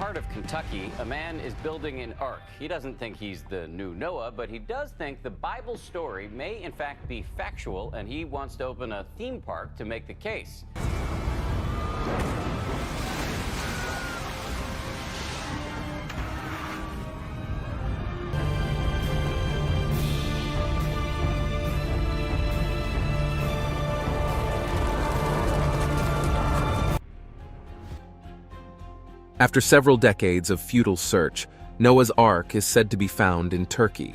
part of Kentucky, a man is building an ark. He doesn't think he's the new Noah, but he does think the Bible story may in fact be factual, and he wants to open a theme park to make the case. After several decades of futile search, Noah's Ark is said to be found in Turkey.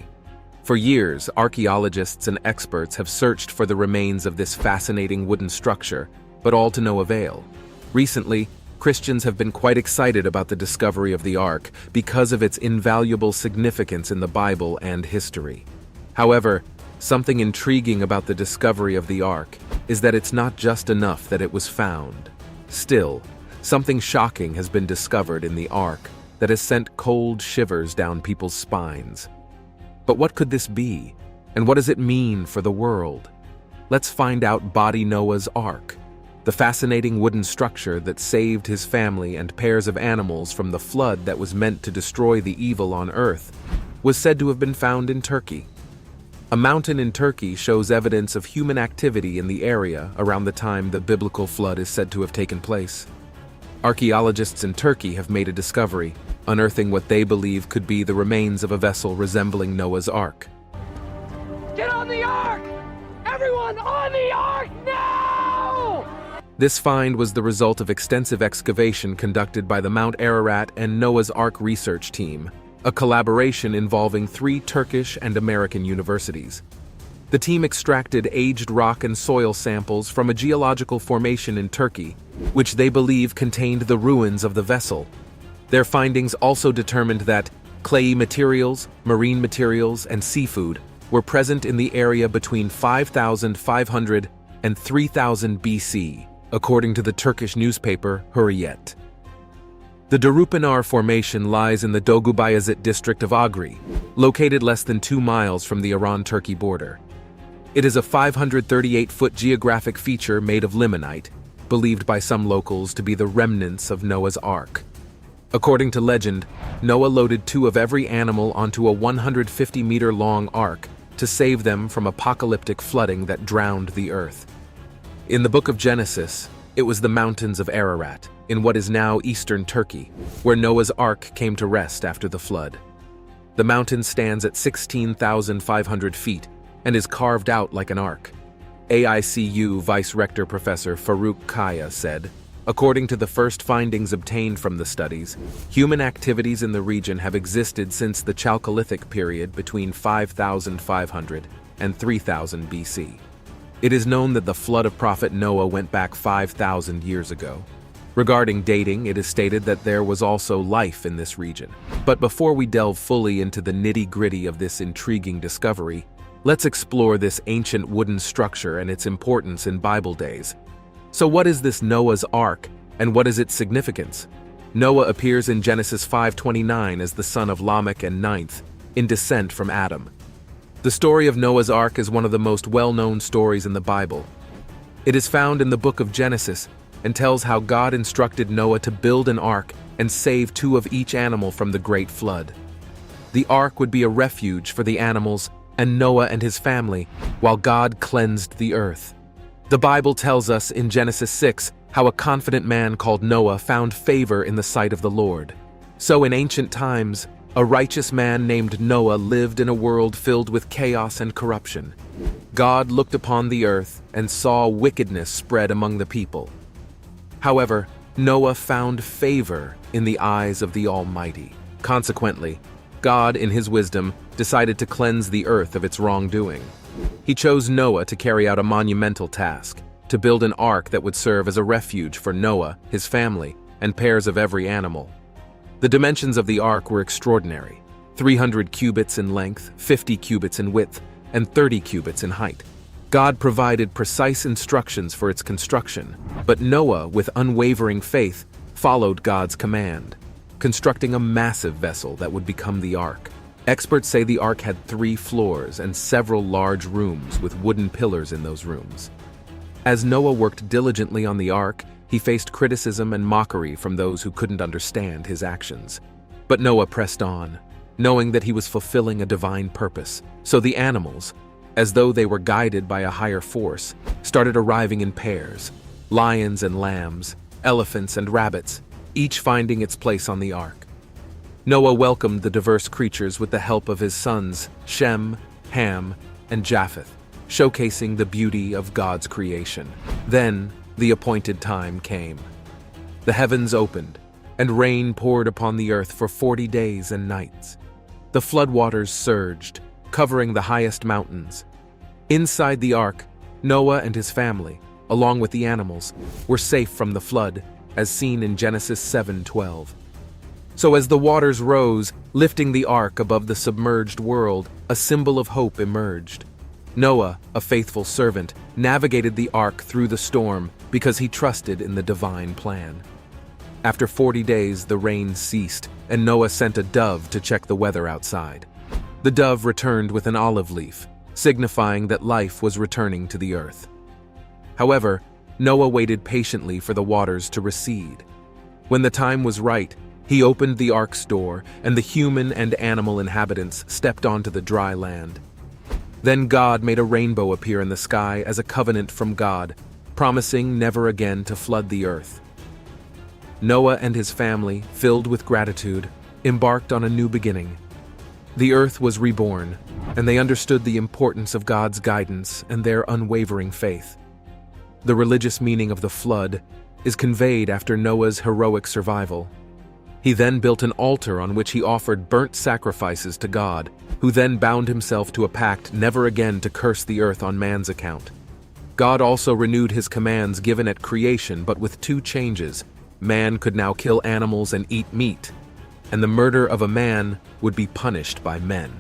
For years, archaeologists and experts have searched for the remains of this fascinating wooden structure, but all to no avail. Recently, Christians have been quite excited about the discovery of the Ark because of its invaluable significance in the Bible and history. However, something intriguing about the discovery of the Ark is that it's not just enough that it was found. Still, something shocking has been discovered in the Ark that has sent cold shivers down people's spines. But what could this be? And what does it mean for the world? Let's find out. Noah's Ark, the fascinating wooden structure that saved his family and pairs of animals from the flood that was meant to destroy the evil on earth, was said to have been found in Turkey. A mountain in Turkey shows evidence of human activity in the area around the time the biblical flood is said to have taken place. Archaeologists in Turkey have made a discovery, unearthing what they believe could be the remains of a vessel resembling Noah's Ark. Get on the Ark! Everyone on the Ark now! This find was the result of extensive excavation conducted by the Mount Ararat and Noah's Ark research team, a collaboration involving 3 Turkish and American universities. The team extracted aged rock and soil samples from a geological formation in Turkey, which they believe contained the ruins of the vessel. Their findings also determined that clayey materials, marine materials, and seafood were present in the area between 5,500 and 3,000 BC, according to the Turkish newspaper Hürriyet. The Darupinar Formation lies in the Doğu district of Agri, located less than 2 miles from the Iran-Turkey border. It is a 538-foot geographic feature made of limonite, believed by some locals to be the remnants of Noah's Ark. According to legend, Noah loaded 2 of every animal onto a 150-meter-long ark to save them from apocalyptic flooding that drowned the earth. In the book of Genesis, it was the mountains of Ararat, in what is now eastern Turkey, where Noah's Ark came to rest after the flood. The mountain stands at 16,500 feet and is carved out like an ark. AICU Vice-Rector Professor Farouk Kaya said, according to the first findings obtained from the studies, human activities in the region have existed since the Chalcolithic period between 5,500 and 3,000 BC. It is known that the flood of Prophet Noah went back 5,000 years ago. Regarding dating, it is stated that there was also life in this region. But before we delve fully into the nitty-gritty of this intriguing discovery, let's explore this ancient wooden structure and its importance in Bible days. So what is this Noah's Ark, and what is its significance? Noah appears in Genesis 5:29 as the son of Lamech and ninth, in descent from Adam. The story of Noah's Ark is one of the most well-known stories in the Bible. It is found in the book of Genesis and tells how God instructed Noah to build an ark and save 2 of each animal from the great flood. The ark would be a refuge for the animals and Noah and his family, while God cleansed the earth. The Bible tells us in Genesis 6 how a confident man called Noah found favor in the sight of the Lord. So in ancient times, a righteous man named Noah lived in a world filled with chaos and corruption. God looked upon the earth and saw wickedness spread among the people. However, Noah found favor in the eyes of the Almighty. Consequently, God, in his wisdom, decided to cleanse the earth of its wrongdoing. He chose Noah to carry out a monumental task, to build an ark that would serve as a refuge for Noah, his family, and pairs of every animal. The dimensions of the ark were extraordinary: 300 cubits in length, 50 cubits in width, and 30 cubits in height. God provided precise instructions for its construction, but Noah, with unwavering faith, followed God's command, constructing a massive vessel that would become the ark. Experts say the ark had 3 floors and several large rooms with wooden pillars in those rooms. As Noah worked diligently on the ark, he faced criticism and mockery from those who couldn't understand his actions. But Noah pressed on, knowing that he was fulfilling a divine purpose. So the animals, as though they were guided by a higher force, started arriving in pairs: lions and lambs, elephants and rabbits, each finding its place on the ark. Noah welcomed the diverse creatures with the help of his sons, Shem, Ham, and Japheth, showcasing the beauty of God's creation. Then, the appointed time came. The heavens opened, and rain poured upon the earth for 40 days and nights. The floodwaters surged, covering the highest mountains. Inside the ark, Noah and his family, along with the animals, were safe from the flood, as seen in Genesis 7:12. So as the waters rose, lifting the ark above the submerged world, a symbol of hope emerged. Noah, a faithful servant, navigated the ark through the storm because he trusted in the divine plan. After 40 days, the rain ceased, and Noah sent a dove to check the weather outside. The dove returned with an olive leaf, signifying that life was returning to the earth. However, Noah waited patiently for the waters to recede. When the time was right, he opened the ark's door, and the human and animal inhabitants stepped onto the dry land. Then God made a rainbow appear in the sky as a covenant from God, promising never again to flood the earth. Noah and his family, filled with gratitude, embarked on a new beginning. The earth was reborn, and they understood the importance of God's guidance and their unwavering faith. The religious meaning of the flood is conveyed after Noah's heroic survival. He then built an altar on which he offered burnt sacrifices to God, who then bound himself to a pact never again to curse the earth on man's account. God also renewed his commands given at creation, but with two changes. Man could now kill animals and eat meat, and the murder of a man would be punished by men.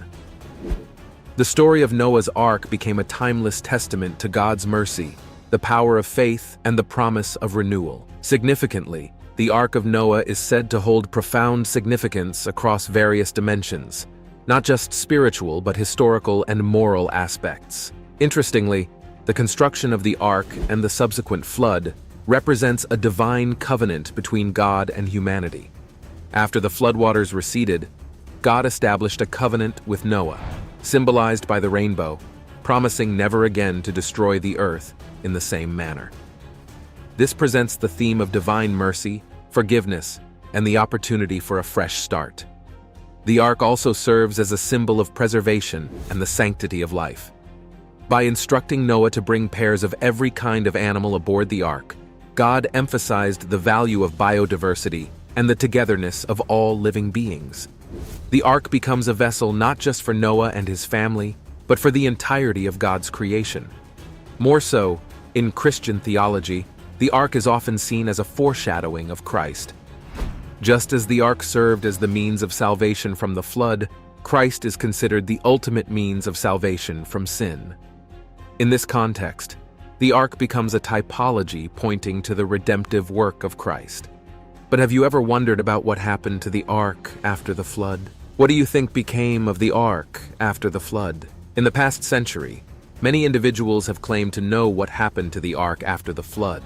The story of Noah's Ark became a timeless testament to God's mercy, the power of faith, and the promise of renewal. Significantly, the Ark of Noah is said to hold profound significance across various dimensions, not just spiritual but historical and moral aspects. Interestingly, the construction of the Ark and the subsequent flood represents a divine covenant between God and humanity. After the floodwaters receded, God established a covenant with Noah, symbolized by the rainbow, promising never again to destroy the earth in the same manner. This presents the theme of divine mercy, forgiveness, and the opportunity for a fresh start. The Ark also serves as a symbol of preservation and the sanctity of life. By instructing Noah to bring pairs of every kind of animal aboard the Ark, God emphasized the value of biodiversity and the togetherness of all living beings. The Ark becomes a vessel not just for Noah and his family, but for the entirety of God's creation. More so, in Christian theology, the Ark is often seen as a foreshadowing of Christ. Just as the Ark served as the means of salvation from the flood, Christ is considered the ultimate means of salvation from sin. In this context, the Ark becomes a typology pointing to the redemptive work of Christ. But have you ever wondered about what happened to the Ark after the flood? What do you think became of the Ark after the flood? In the past century, many individuals have claimed to know what happened to the Ark after the flood.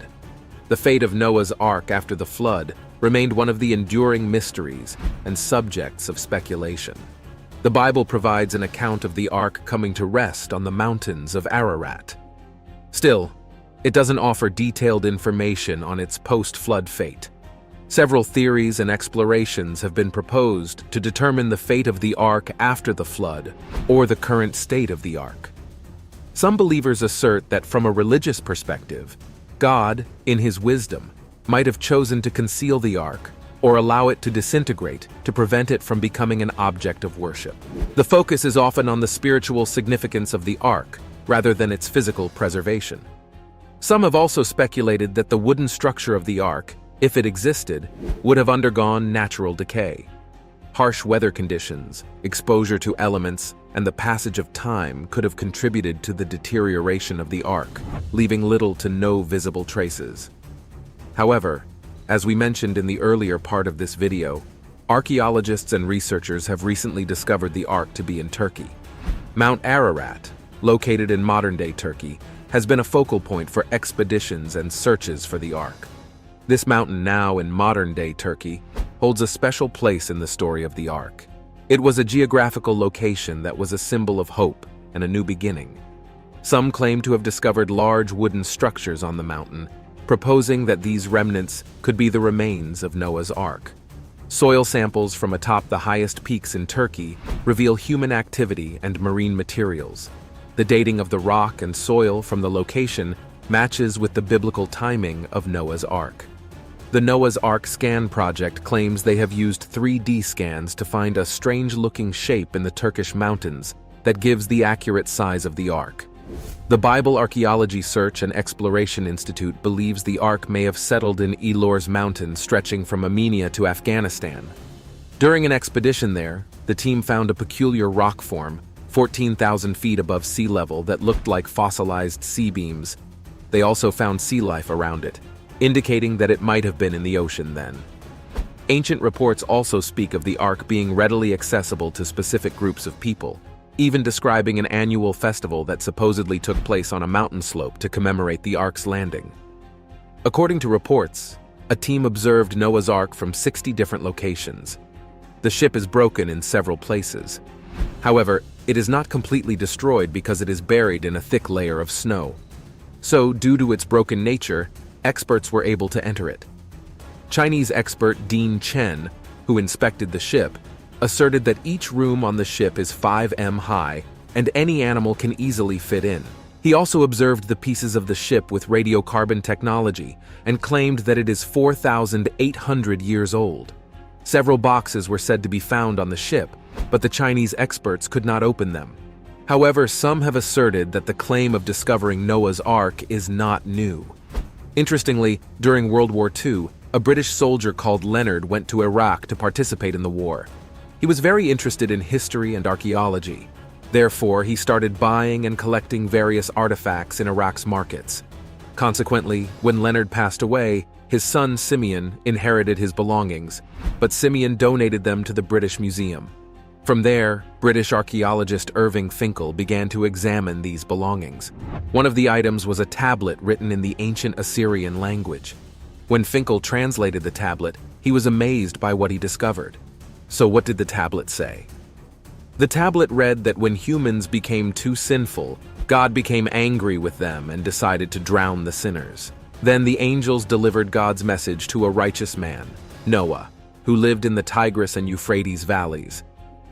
The fate of Noah's Ark after the flood remained one of the enduring mysteries and subjects of speculation. The Bible provides an account of the Ark coming to rest on the mountains of Ararat. Still, it doesn't offer detailed information on its post-flood fate. Several theories and explorations have been proposed to determine the fate of the Ark after the flood or the current state of the Ark. Some believers assert that from a religious perspective, God, in his wisdom, might have chosen to conceal the Ark or allow it to disintegrate to prevent it from becoming an object of worship. The focus is often on the spiritual significance of the Ark rather than its physical preservation. Some have also speculated that the wooden structure of the Ark, if it existed, would have undergone natural decay. Harsh weather conditions, exposure to elements, and the passage of time could have contributed to the deterioration of the Ark, leaving little to no visible traces. However, as we mentioned in the earlier part of this video, archaeologists and researchers have recently discovered the Ark to be in Turkey. Mount Ararat, located in modern-day Turkey, has been a focal point for expeditions and searches for the Ark. This mountain, now in modern-day Turkey, holds a special place in the story of the Ark. It was a geographical location that was a symbol of hope and a new beginning. Some claim to have discovered large wooden structures on the mountain, proposing that these remnants could be the remains of Noah's Ark. Soil samples from atop the highest peaks in Turkey reveal human activity and marine materials. The dating of the rock and soil from the location matches with the biblical timing of Noah's Ark. The Noah's Ark Scan Project claims they have used 3D scans to find a strange-looking shape in the Turkish mountains that gives the accurate size of the Ark. The Bible Archaeology Search and Exploration Institute believes the Ark may have settled in Elorz Mountain stretching from Armenia to Afghanistan. During an expedition there, the team found a peculiar rock form, 14,000 feet above sea level, that looked like fossilized sea beams. They also found sea life around it, indicating that it might have been in the ocean then. Ancient reports also speak of the Ark being readily accessible to specific groups of people, even describing an annual festival that supposedly took place on a mountain slope to commemorate the Ark's landing. According to reports, a team observed Noah's Ark from 60 different locations. The ship is broken in several places. However, it is not completely destroyed because it is buried in a thick layer of snow. So, due to its broken nature, experts were able to enter it. Chinese expert Dean Chen, who inspected the ship, asserted that each room on the ship is 5 m high and any animal can easily fit in. He also observed the pieces of the ship with radiocarbon technology and claimed that it is 4,800 years old. Several boxes were said to be found on the ship, but the Chinese experts could not open them. However, some have asserted that the claim of discovering Noah's Ark is not new. Interestingly, during World War II, a British soldier called Leonard went to Iraq to participate in the war. He was very interested in history and archaeology. Therefore, he started buying and collecting various artifacts in Iraq's markets. Consequently, when Leonard passed away, his son Simeon inherited his belongings, but Simeon donated them to the British Museum. From there, British archaeologist Irving Finkel began to examine these belongings. One of the items was a tablet written in the ancient Assyrian language. When Finkel translated the tablet, he was amazed by what he discovered. So what did the tablet say? The tablet read that when humans became too sinful, God became angry with them and decided to drown the sinners. Then the angels delivered God's message to a righteous man, Noah, who lived in the Tigris and Euphrates valleys.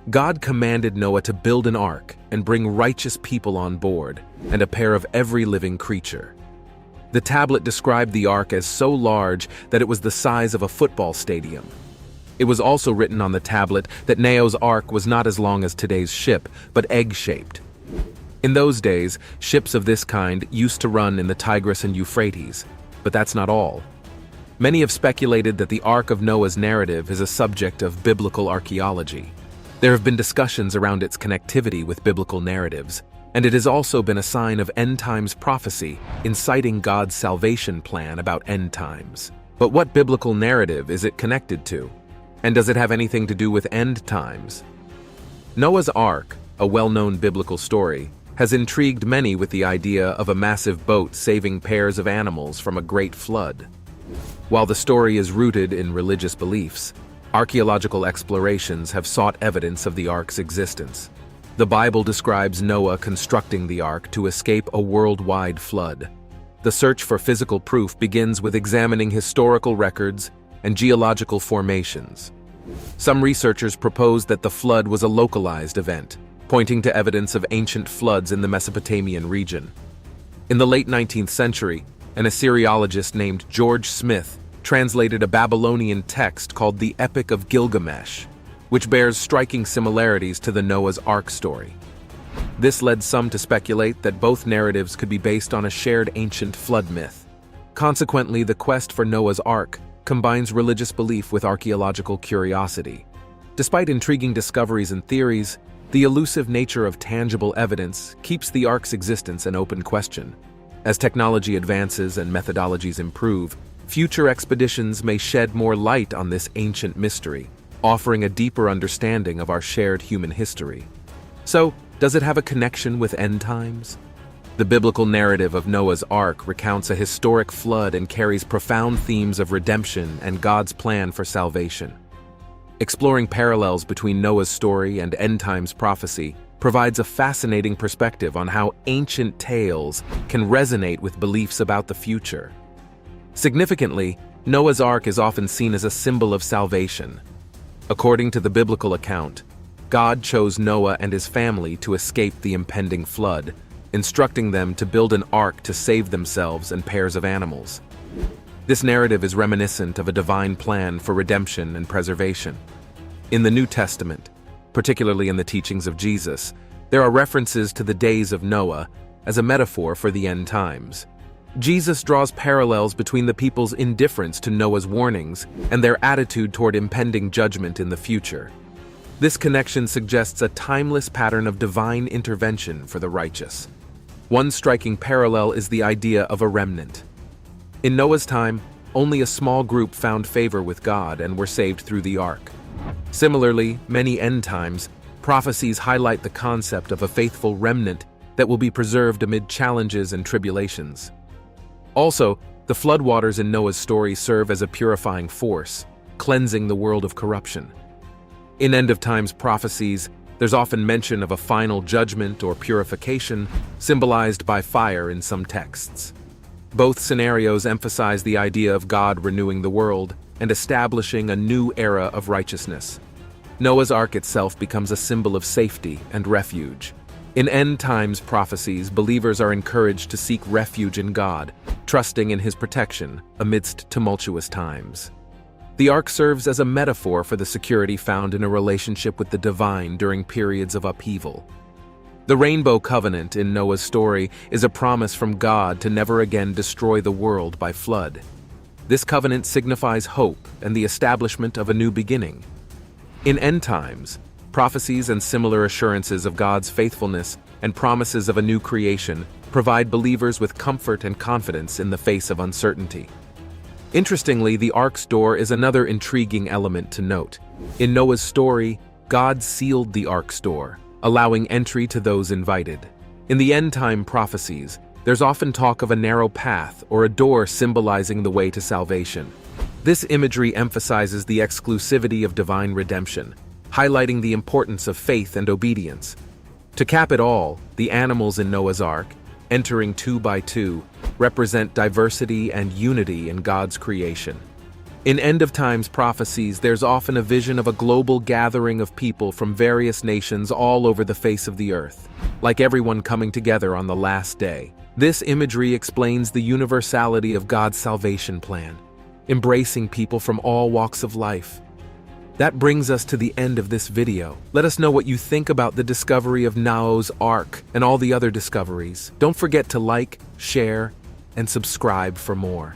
God commanded Noah to build an ark and bring righteous people on board and a pair of every living creature. The tablet described the ark as so large that it was the size of a football stadium. It was also written on the tablet that Noah's Ark was not as long as today's ship, but egg-shaped. In those days, ships of this kind used to run in the Tigris and Euphrates, but that's not all. Many have speculated that the Ark of Noah's narrative is a subject of biblical archaeology. There have been discussions around its connectivity with biblical narratives, and it has also been a sign of end times prophecy, inciting God's salvation plan about end times. But what biblical narrative is it connected to? And does it have anything to do with end times? Noah's Ark, a well-known biblical story, has intrigued many with the idea of a massive boat saving pairs of animals from a great flood. While the story is rooted in religious beliefs, archaeological explorations have sought evidence of the Ark's existence. The Bible describes Noah constructing the Ark to escape a worldwide flood. The search for physical proof begins with examining historical records and geological formations. Some researchers propose that the flood was a localized event, pointing to evidence of ancient floods in the Mesopotamian region. In the late 19th century, an Assyriologist named George Smith translated a Babylonian text called the Epic of Gilgamesh, which bears striking similarities to the Noah's Ark story. This led some to speculate that both narratives could be based on a shared ancient flood myth. Consequently, the quest for Noah's Ark combines religious belief with archaeological curiosity. Despite intriguing discoveries and theories, the elusive nature of tangible evidence keeps the Ark's existence an open question. As technology advances and methodologies improve, future expeditions may shed more light on this ancient mystery, offering a deeper understanding of our shared human history. So, does it have a connection with end times? The biblical narrative of Noah's Ark recounts a historic flood and carries profound themes of redemption and God's plan for salvation. Exploring parallels between Noah's story and end times prophecy provides a fascinating perspective on how ancient tales can resonate with beliefs about the future. Significantly, Noah's Ark is often seen as a symbol of salvation. According to the biblical account, God chose Noah and his family to escape the impending flood, instructing them to build an ark to save themselves and pairs of animals. This narrative is reminiscent of a divine plan for redemption and preservation. In the New Testament, particularly in the teachings of Jesus, there are references to the days of Noah as a metaphor for the end times. Jesus draws parallels between the people's indifference to Noah's warnings and their attitude toward impending judgment in the future. This connection suggests a timeless pattern of divine intervention for the righteous. One striking parallel is the idea of a remnant. In Noah's time, only a small group found favor with God and were saved through the ark. Similarly, many end times prophecies highlight the concept of a faithful remnant that will be preserved amid challenges and tribulations. Also, the floodwaters in Noah's story serve as a purifying force, cleansing the world of corruption. In end-of-times prophecies, there's often mention of a final judgment or purification, symbolized by fire in some texts. Both scenarios emphasize the idea of God renewing the world and establishing a new era of righteousness. Noah's Ark itself becomes a symbol of safety and refuge. In end-times prophecies, believers are encouraged to seek refuge in God, trusting in His protection amidst tumultuous times. The ark serves as a metaphor for the security found in a relationship with the divine during periods of upheaval. The rainbow covenant in Noah's story is a promise from God to never again destroy the world by flood. This covenant signifies hope and the establishment of a new beginning. In end times, prophecies and similar assurances of God's faithfulness and promises of a new creation provide believers with comfort and confidence in the face of uncertainty. Interestingly, the ark's door is another intriguing element to note. In Noah's story, God sealed the ark's door, allowing entry to those invited. In the end-time prophecies, there's often talk of a narrow path or a door symbolizing the way to salvation. This imagery emphasizes the exclusivity of divine redemption, highlighting the importance of faith and obedience. To cap it all, the animals in Noah's Ark, entering 2 by 2, represent diversity and unity in God's creation. In end-of-times prophecies, there's often a vision of a global gathering of people from various nations all over the face of the earth, like everyone coming together on the last day. This imagery explains the universality of God's salvation plan, embracing people from all walks of life. That brings us to the end of this video. Let us know what you think about the discovery of Noah's Ark and all the other discoveries. Don't forget to like, share, and subscribe for more.